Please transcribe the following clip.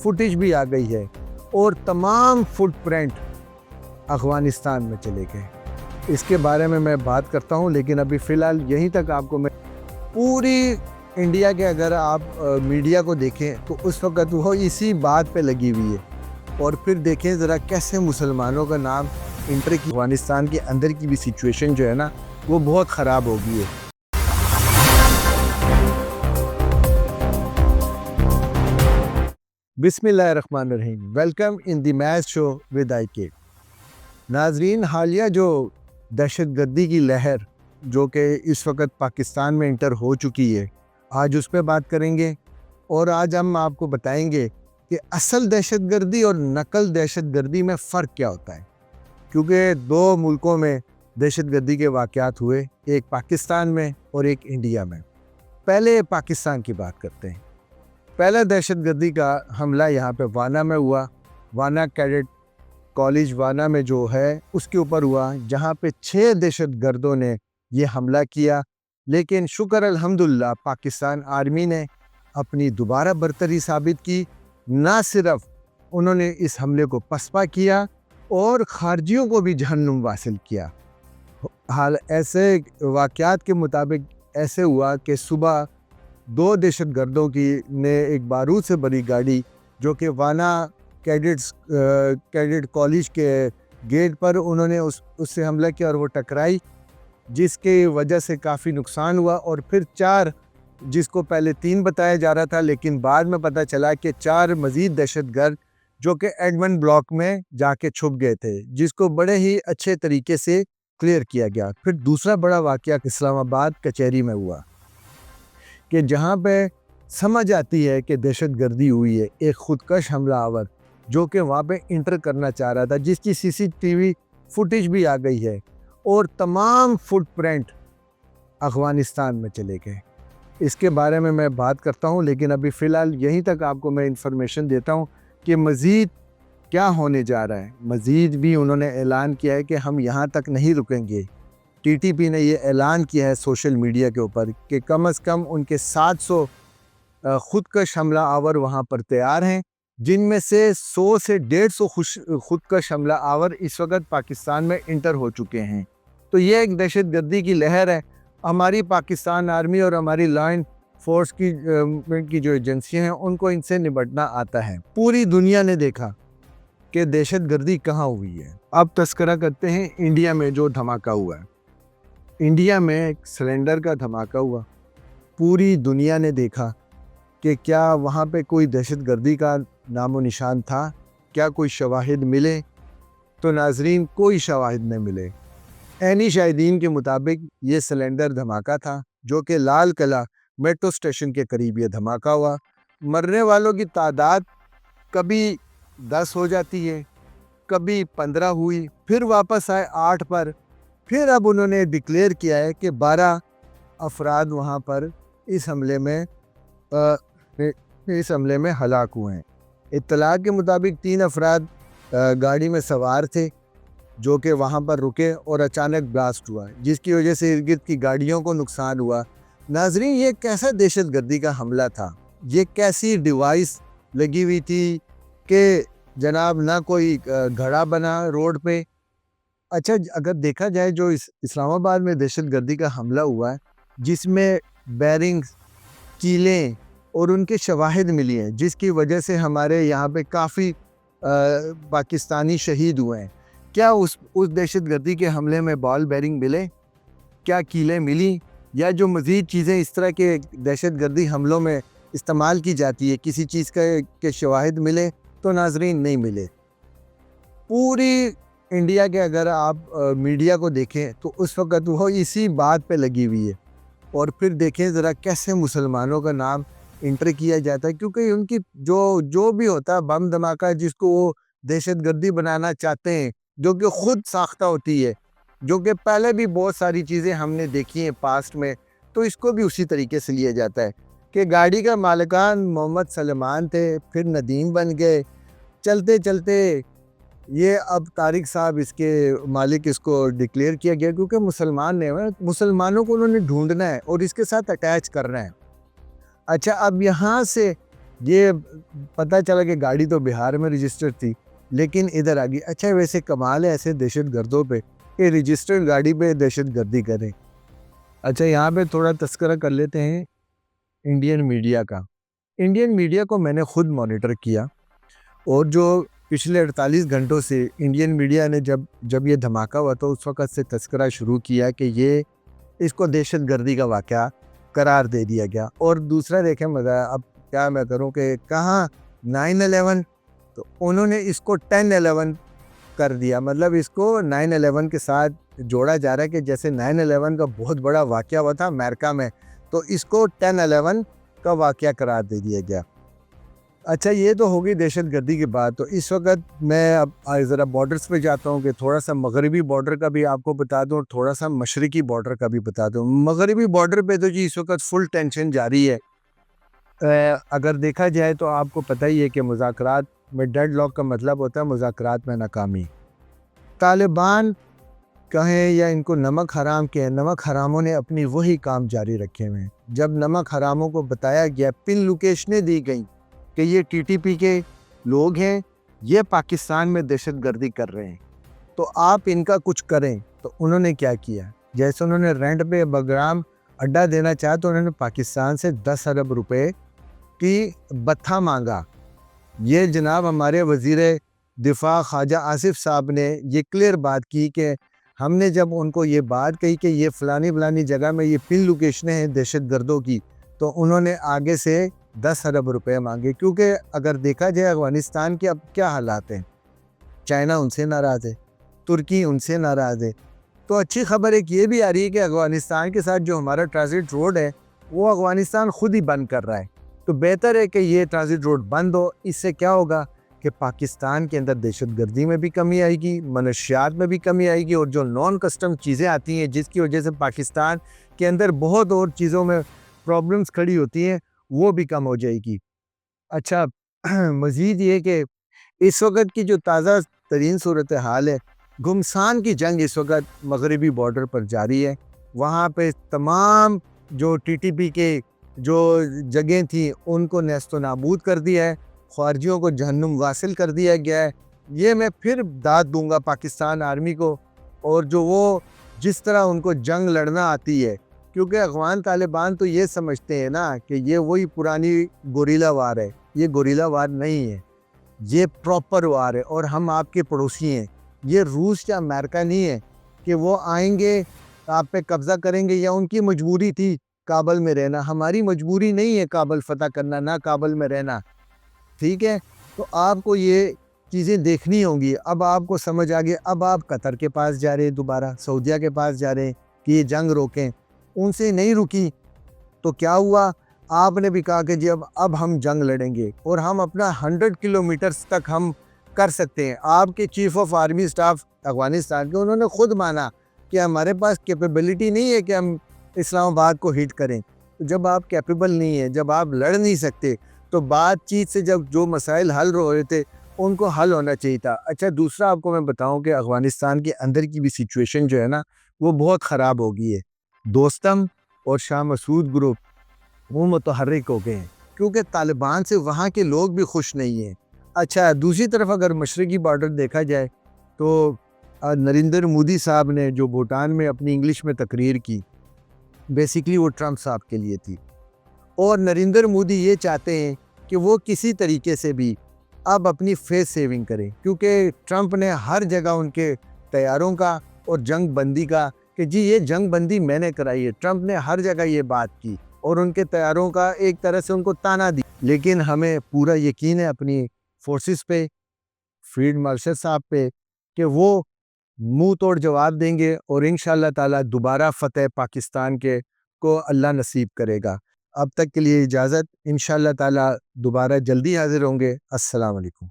Footage भी आ गई है और तमाम फुटप्रिंट अफ़गानिस्तान में चले गए। इसके बारे में मैं बात करता हूँ, लेकिन अभी फ़िलहाल यहीं तक आपको मैं पूरी इंडिया के अगर आप मीडिया को देखें तो उस वक्त वो इसी बात पे लगी हुई है। और फिर देखें ज़रा कैसे मुसलमानों का नाम इंटर की अफ़गानिस्तान के अंदर की भी सिचुएशन जो है ना वो बहुत ख़राब हो गई है। बिस्मिल्लाहिर्रहमानिर्रहीम, welcome in the match show with IK। नाजरीन, हालिया जो दहशतगर्दी की लहर जो कि इस वक्त पाकिस्तान में इंटर हो चुकी है, आज उस पर बात करेंगे। और आज हम आपको बताएंगे कि असल दहशतगर्दी और नकल दहशतगर्दी में फ़र्क क्या होता है, क्योंकि दो मुल्कों में दहशतगर्दी के वाक़यात हुए, एक पाकिस्तान में और एक इंडिया में। पहले पाकिस्तान की बात करते हैं। पहला दहशतगर्दी का हमला यहाँ पे वाना में हुआ। वाना कैडेट कॉलेज वाना में जो है उसके ऊपर हुआ, जहाँ पे 6 दहशतगर्दों ने ये हमला किया। लेकिन शुक्र अल्हम्दुलिल्लाह पाकिस्तान आर्मी ने अपनी दोबारा बरतरी साबित की। ना सिर्फ उन्होंने इस हमले को पसपा किया और खारजियों को भी जहन्नुम वासिल किया। हाल ऐसे वाक़यात के मुताबिक ऐसे हुआ कि सुबह 2 दहशतगर्दों की ने एक बारूद से भरी गाड़ी जो कि वाना कैडेट कॉलेज के गेट पर उन्होंने उससे हमला किया और वो टकराई, जिसके वजह से काफ़ी नुकसान हुआ। और फिर 4, जिसको पहले 3 बताया जा रहा था, लेकिन बाद में पता चला कि 4 मज़ीद दहशतगर्द जो कि एडमंड ब्लॉक में जाके छुप गए थे, जिसको बड़े ही अच्छे तरीके से क्लियर किया गया। फिर दूसरा बड़ा वाक़या इस्लामाबाद कचहरी में हुआ कि जहाँ पे समझ आती है कि दहशतगर्दी हुई है। एक ख़ुदकश हमलावर जो कि वहाँ पे इंटर करना चाह रहा था, जिसकी CCTV फुटेज भी आ गई है, और तमाम फुटप्रिंट अफ़गानिस्तान में चले गए। इसके बारे में मैं बात करता हूँ, लेकिन अभी फ़िलहाल यहीं तक आपको मैं इंफॉर्मेशन देता हूँ कि मज़ीद क्या होने जा रहा है। मज़ीद भी उन्होंने ऐलान किया है कि हम यहाँ तक नहीं रुकेंगे। TTP ने ये ऐलान किया है सोशल मीडिया के ऊपर कि कम से कम उनके 700 ख़ुदकश हमला आवर वहाँ पर तैयार हैं, जिनमें से 100 से 150 ख़ुदकश हमला आवर इस वक्त पाकिस्तान में इंटर हो चुके हैं। तो ये एक दहशतगर्दी की लहर है। हमारी पाकिस्तान आर्मी और हमारी लॉ फोर्स की जो एजेंसियाँ हैं उनको इनसे निपटना आता है। पूरी दुनिया ने देखा कि दहशतगर्दी कहाँ हुई है। अब तस्करा करते हैं इंडिया में जो धमाका हुआ है। इंडिया में एक सिलेंडर का धमाका हुआ। पूरी दुनिया ने देखा कि क्या वहाँ पे कोई दहशतगर्दी का नामो निशान था, क्या कोई शवाहिद मिले। तो नाजरीन, कोई शवाहिद नहीं मिले। ऐनी शाहिदीन के मुताबिक ये सिलेंडर धमाका था, जो कि लाल किला मेट्रो स्टेशन के करीब ये धमाका हुआ। मरने वालों की तादाद कभी 10 हो जाती है, कभी 15 हुई, फिर वापस आए 8 पर। फिर अब उन्होंने डिक्लेयर किया है कि 12 अफराद वहाँ पर इस हमले में हलाक हुए हैं। इत्तला के मुताबिक 3 अफराद गाड़ी में सवार थे जो कि वहाँ पर रुके और अचानक ब्लास्ट हुआ, जिसकी वजह से इर्द गिर्द की गाड़ियों को नुकसान हुआ। नाजरीन, ये कैसा दहशतगर्दी का हमला था? ये कैसी डिवाइस लगी हुई थी कि जनाब ना कोई घड़ा बना रोड पे। अच्छा, अगर देखा जाए जो इस्लामाबाद में दहशतगर्दी का हमला हुआ है, जिसमें बैरिंग्स, कीलें और उनके शवाहिद मिली हैं, जिसकी वजह से हमारे यहाँ पे काफ़ी पाकिस्तानी शहीद हुए हैं, क्या उस दहशतगर्दी के हमले में बॉल बैरिंग मिले? क्या कीलें मिली? या जो मज़ीद चीज़ें इस तरह के दहशतगर्दी हमलों में इस्तेमाल की जाती है, किसी चीज़ के शवाहिद मिले? तो नाजरीन, नहीं मिले। पूरी इंडिया के अगर आप मीडिया को देखें तो उस वक्त वो इसी बात पे लगी हुई है। और फिर देखें ज़रा कैसे मुसलमानों का नाम इंटर किया जाता है, क्योंकि उनकी जो भी होता है बम धमाका जिसको वो दहशतगर्दी बनाना चाहते हैं, जो कि ख़ुद साख्ता होती है, जो कि पहले भी बहुत सारी चीज़ें हमने देखी हैं पास्ट में, तो इसको भी उसी तरीके से लिया जाता है कि गाड़ी का मालिकान मोहम्मद सलमान थे, फिर नदीम बन गए, चलते चलते ये अब तारिक साहब इसके मालिक इसको डिक्लेयर किया गया, क्योंकि मुसलमानों को उन्होंने ढूंढना है और इसके साथ अटैच करना है। अच्छा, अब यहाँ से یہ پتہ چلا کہ گاڑی تو بہار میں رجسٹر تھی لیکن ادھر آ گئی۔ اچھا ویسے کمال ہے ایسے دہشت گردوں پہ کہ رجسٹرڈ گاڑی پہ دہشت گردی کریں۔ اچھا یہاں پہ تھوڑا تذکرہ کر لیتے ہیں انڈین میڈیا کا۔ انڈین میڈیا کو میں نے خود مانیٹر کیا، اور جو پچھلے 48 گھنٹوں سے انڈین میڈیا نے جب یہ دھماکہ ہوا تو اس وقت سے تذکرہ شروع کیا کہ اس کو دہشت گردی کا واقعہ قرار دے دیا گیا۔ اور دوسرا دیکھیں مزہ، اب کیا میں کروں کہ کہاں 9/11 تو انہوں نے اس کو 10/11 کر دیا، مطلب اس کو 9/11 کے ساتھ جوڑا جا رہا ہے کہ جیسے 9/11 کا بہت بڑا واقعہ ہوا تھا امریکہ میں، تو اس کو 10/11 کا واقعہ قرار دے دیا گیا۔ اچھا یہ تو ہوگی دہشت گردی کی بات۔ تو اس وقت میں اب ذرا بارڈرز پہ جاتا ہوں کہ تھوڑا سا مغربی بارڈر کا بھی آپ کو بتا دوں اور تھوڑا سا مشرقی بارڈر کا بھی بتا دوں۔ مغربی بارڈر پہ تو جی اس وقت فل ٹینشن جاری ہے۔ اگر دیکھا جائے تو آپ کو پتہ ہی ہے کہ مذاکرات میں ڈیڈ لاک کا مطلب ہوتا ہے مذاکرات میں ناکامی۔ طالبان کہیں یا ان کو نمک حرام کہیں، نمک حراموں نے اپنی وہی کام جاری رکھے ہوئے ہیں۔ جب نمک حراموں کو بتایا گیا، پن لوکیشنیں دی گئیں کہ یہ ٹی ٹی پی کے لوگ ہیں، یہ پاکستان میں دہشت گردی کر رہے ہیں، تو آپ ان کا کچھ کریں، تو انہوں نے کیا کیا؟ جیسے انہوں نے رینٹ پہ بگرام اڈا دینا چاہا تو انہوں نے پاکستان سے 10 ارب روپے کی بتھا مانگا۔ یہ جناب ہمارے وزیر دفاع خواجہ آصف صاحب نے یہ کلیئر بات کی کہ ہم نے جب ان کو یہ بات کہی کہ یہ فلانی جگہ میں یہ پن لوکیشنیں ہیں دہشت گردوں کی، تو انہوں نے آگے سے 10 ارب روپے مانگے۔ کیونکہ اگر دیکھا جائے افغانستان کے اب کیا حالات ہیں، چائنا ان سے ناراض ہے، ترکی ان سے ناراض ہے، تو اچھی خبر ایک یہ بھی آ رہی ہے کہ افغانستان کے ساتھ جو ہمارا ٹرانزٹ روڈ ہے وہ افغانستان خود ہی بند کر رہا ہے۔ تو بہتر ہے کہ یہ ٹرانزٹ روڈ بند ہو۔ اس سے کیا ہوگا کہ پاکستان کے اندر دہشت گردی میں بھی کمی آئے گی، منشیات میں بھی کمی آئے گی، اور جو نان کسٹم چیزیں آتی ہیں جس کی وجہ سے پاکستان کے اندر بہت اور چیزوں میں پرابلمز کھڑی ہوتی ہیں وہ بھی کم ہو جائے گی۔ اچھا مزید یہ کہ اس وقت کی جو تازہ ترین صورتحال ہے، گمسان کی جنگ اس وقت مغربی بارڈر پر جاری ہے۔ وہاں پہ تمام جو ٹی ٹی پی کے جو جگہیں تھیں ان کو نیست و نابود کر دیا ہے، خارجیوں کو جہنم واصل کر دیا گیا ہے۔ یہ میں پھر داد دوں گا پاکستان آرمی کو، اور جو وہ جس طرح ان کو جنگ لڑنا آتی ہے، کیونکہ افغان طالبان تو یہ سمجھتے ہیں نا کہ یہ وہی پرانی گوریلا وار ہے۔ یہ گوریلا وار نہیں ہے، یہ پراپر وار ہے، اور ہم آپ کے پڑوسی ہیں۔ یہ روس یا امریکہ نہیں ہے کہ وہ آئیں گے آپ پہ قبضہ کریں گے، یا ان کی مجبوری تھی کابل میں رہنا۔ ہماری مجبوری نہیں ہے کابل فتح کرنا، نہ کابل میں رہنا، ٹھیک ہے؟ تو آپ کو یہ چیزیں دیکھنی ہوں گی۔ اب آپ کو سمجھ آ گیا، اب آپ قطر کے پاس جا رہے ہیں، دوبارہ سعودیہ کے پاس جا رہے ہیں کہ یہ جنگ روکیں، ان سے نہیں رکی تو کیا ہوا؟ آپ نے بھی کہا کہ جی اب ہم جنگ لڑیں گے، اور ہم اپنا 100 کلومیٹرز تک ہم کر سکتے ہیں۔ آپ کے chief of army staff Afghanistan کے انہوں نے خود مانا کہ ہمارے پاس کیپیبلٹی نہیں ہے کہ ہم اسلام آباد کو ہٹ کریں۔ جب آپ کیپیبل نہیں ہیں، جب آپ لڑ نہیں سکتے، تو بات چیت سے جب جو مسائل حل ہو رہے تھے ان کو حل ہونا چاہیے تھا۔ اچھا دوسرا آپ کو میں بتاؤں کہ افغانستان کے اندر کی بھی سچویشن جو ہے نا وہ بہت خراب ہو گئی ہے۔ دوستم اور شاہ مسعود گروپ وہ متحرک ہو گئے ہیں کیونکہ طالبان سے وہاں کے لوگ بھی خوش نہیں ہیں۔ اچھا دوسری طرف اگر مشرقی بارڈر دیکھا جائے تو نریندر مودی صاحب نے جو بھوٹان میں اپنی انگلش میں تقریر کی، بیسیکلی وہ ٹرمپ صاحب کے لیے تھی، اور نریندر مودی یہ چاہتے ہیں کہ وہ کسی طریقے سے بھی اب اپنی فیس سیونگ کریں، کیونکہ ٹرمپ نے ہر جگہ ان کے طیاروں کا اور جنگ بندی کا کہ جی یہ جنگ بندی میں نے کرائی ہے، ٹرمپ نے ہر جگہ یہ بات کی اور ان کے طیاروں کا ایک طرح سے ان کو تانا دی۔ لیکن ہمیں پورا یقین ہے اپنی فورسز پہ، فیلڈ مارشل صاحب پہ، کہ وہ منہ توڑ جواب دیں گے، اور انشاءاللہ تعالی دوبارہ فتح پاکستان کے کو اللہ نصیب کرے گا۔ اب تک کے لیے اجازت، انشاءاللہ تعالی دوبارہ جلدی حاضر ہوں گے۔ السلام علیکم۔